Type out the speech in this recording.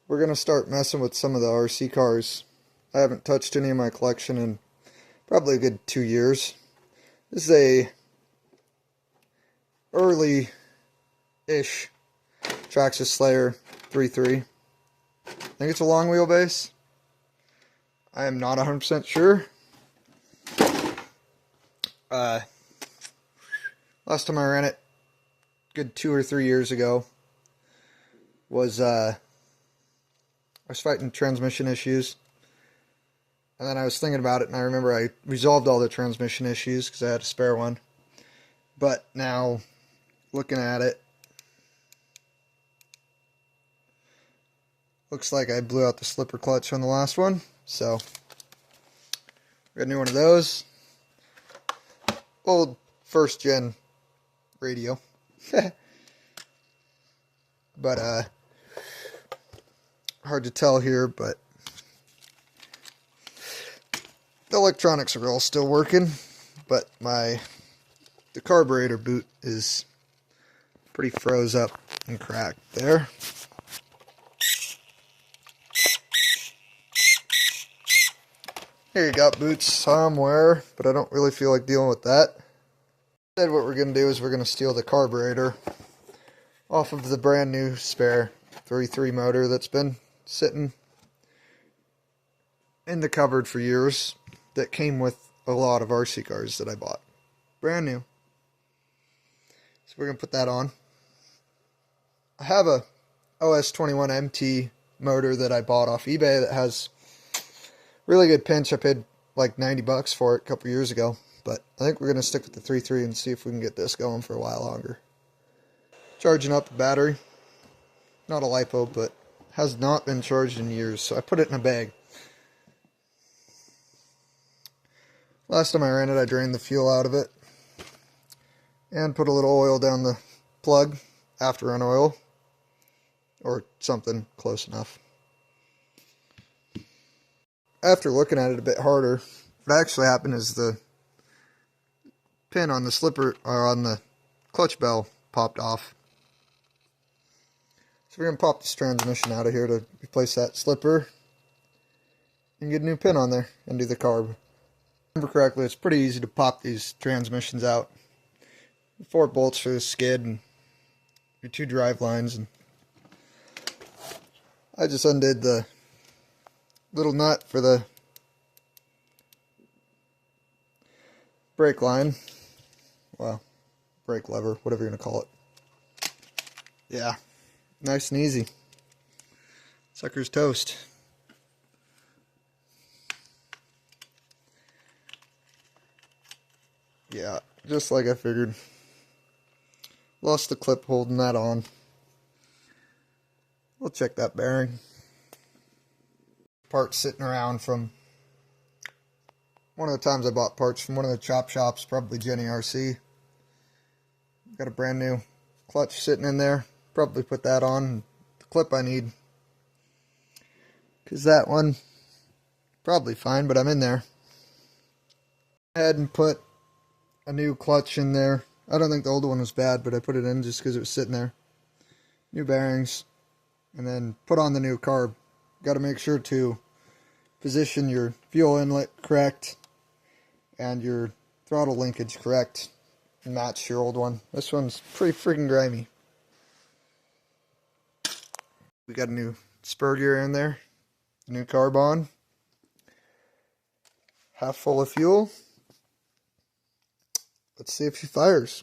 We're going to start messing with some of the RC cars. I haven't touched any of my collection in probably a good 2 years. This is a early-ish Traxxas Slayer 3.3. I think it's a long wheelbase. I am not 100% sure. Last time I ran it, good 2 or 3 years ago, was I was fighting transmission issues, and then I was thinking about it, and I remember I resolved all the transmission issues because I had a spare one. But now, looking at it, looks like I blew out the slipper clutch on the last one, so got a new one of those. Old first gen radio. But hard to tell here, but the electronics are all still working, but the carburetor boot is pretty froze up and cracked there. Here you got boots somewhere, but I don't really feel like dealing with that. Instead, what we're going to do is we're going to steal the carburetor off of the brand new spare 3.3 motor that's been sitting in the cupboard for years, that came with a lot of RC cars that I bought. Brand new. So we're going to put that on. I have a OS21MT motor that I bought off eBay that has really good pinch. I paid like 90 bucks for it a couple years ago, but I think we're going to stick with the 3.3 and see if we can get this going for a while longer. Charging up the battery. Not a LiPo, but has not been charged in years, so I put it in a bag. Last time I ran it, I drained the fuel out of it and put a little oil down the plug, after run oil, or something close enough. After looking at it a bit harder, what actually happened is the pin on the slipper, or on the clutch bell, popped off. So we're going to pop this transmission out of here to replace that slipper and get a new pin on there and do the carb. If I remember correctly, it's pretty easy to pop these transmissions out. 4 bolts for the skid and your 2 drive lines, and I just undid the little nut for the brake line. Well, brake lever, whatever you're going to call it. Yeah, nice and easy. Sucker's toast. Yeah, just like I figured. Lost the clip holding that on. We'll check that bearing. Parts sitting around from one of the times I bought parts from one of the chop shops, probably Jenny RC. Got a brand new clutch sitting in there. Probably put that on. The clip I need, because that one probably fine, but I'm in there. I had and put a new clutch in there. I don't think the old one was bad, but I put it in just because it was sitting there. New bearings, and then put on the new carb. Got to make sure to position your fuel inlet correct and your throttle linkage correct and match your old one. This one's pretty freaking grimy. We got a new spur gear in there, new carb on, half full of fuel. Let's see if she fires.